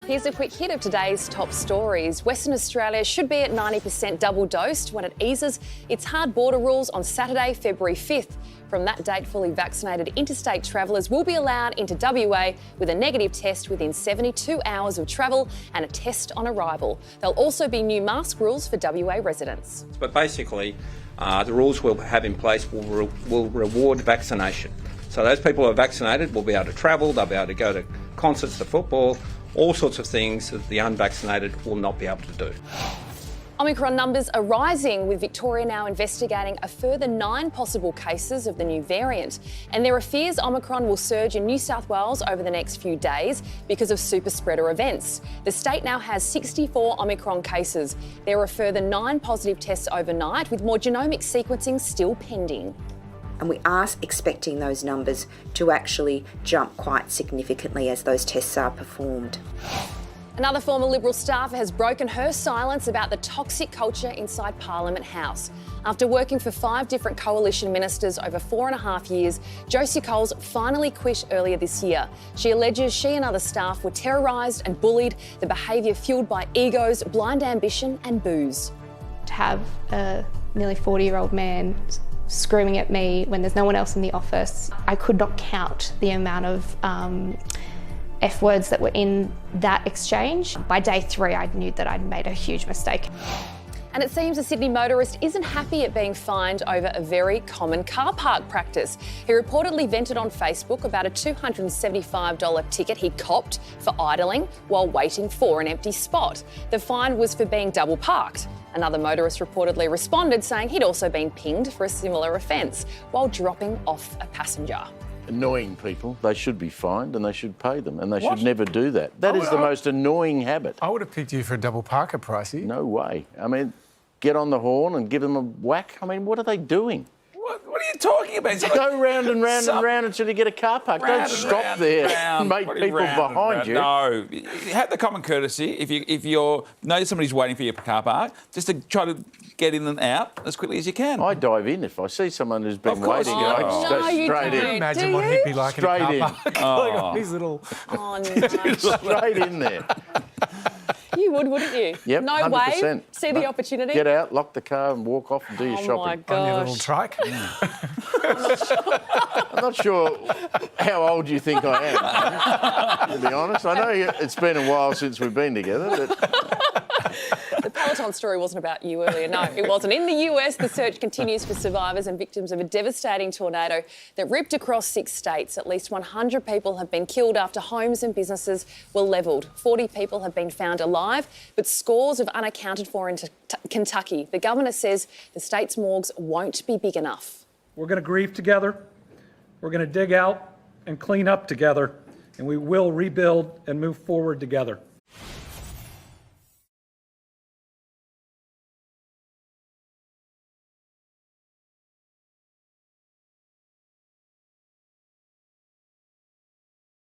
Here's a quick hit of today's top stories. Western Australia should be at 90% double dosed when it eases its hard border rules on Saturday, February 5th. From that date, fully vaccinated interstate travellers will be allowed into WA with a negative test within 72 hours of travel and a test on arrival. There'll also be new mask rules for WA residents. But basically, the rules we'll have in place will reward vaccination. So those people who are vaccinated will be able to travel, they'll be able to go to concerts, to football, all sorts of things that the unvaccinated will not be able to do. Omicron numbers are rising, with Victoria now investigating a further 9 possible cases of the new variant. And there are fears Omicron will surge in New South Wales over the next few days because of super spreader events. The state now has 64 Omicron cases. There are a further 9 positive tests overnight, with more genomic sequencing still pending. And we are expecting those numbers to actually jump quite significantly as those tests are performed. Another former Liberal staffer has broken her silence about the toxic culture inside Parliament House. After working for 5 different coalition ministers over 4.5 years, Josie Coles finally quit earlier this year. She alleges she and other staff were terrorised and bullied, the behaviour fuelled by egos, blind ambition and booze. To have a nearly 40-year-old man screaming at me when there's no one else in the office. I could not count the amount of F words that were in that exchange. By day 3, I knew that I'd made a huge mistake. And it seems a Sydney motorist isn't happy at being fined over a very common car park practice. He reportedly vented on Facebook about a $275 ticket he copped for idling while waiting for an empty spot. The fine was for being double parked. Another motorist reportedly responded saying he'd also been pinged for a similar offence while dropping off a passenger. Annoying people, they should be fined and they should pay them, and they should never do that. That is the most annoying habit. I would have picked you for a double parker, Pricey. No way. I mean, get on the horn and give them a whack. I mean, what are they doing? What are you talking about? Go round and round and round until you get a car park. Don't stop there and make people behind you. No, have the common courtesy. If you know somebody's waiting for your car park, just to try to get in and out as quickly as you can. I dive in if I see someone who's been waiting. I just go straight in. Imagine what he'd be like in a car park. Like on his little... Oh, no. Straight in there. You would, wouldn't you? Yep, no 100%. way. See the opportunity. Get out, lock the car and walk off and do your shopping. Oh, my gosh. On your little trike. I'm not sure how old you think I am, to be honest. I know it's been a while since we've been together, but... The Peloton story wasn't about you earlier. No, it wasn't. In the US, the search continues for survivors and victims of a devastating tornado that ripped across 6 states. At least 100 people have been killed after homes and businesses were levelled. 40 people have been found alive, but scores of unaccounted for in Kentucky. The governor says the state's morgues won't be big enough. We're going to grieve together. We're going to dig out and clean up together, and we will rebuild and move forward together.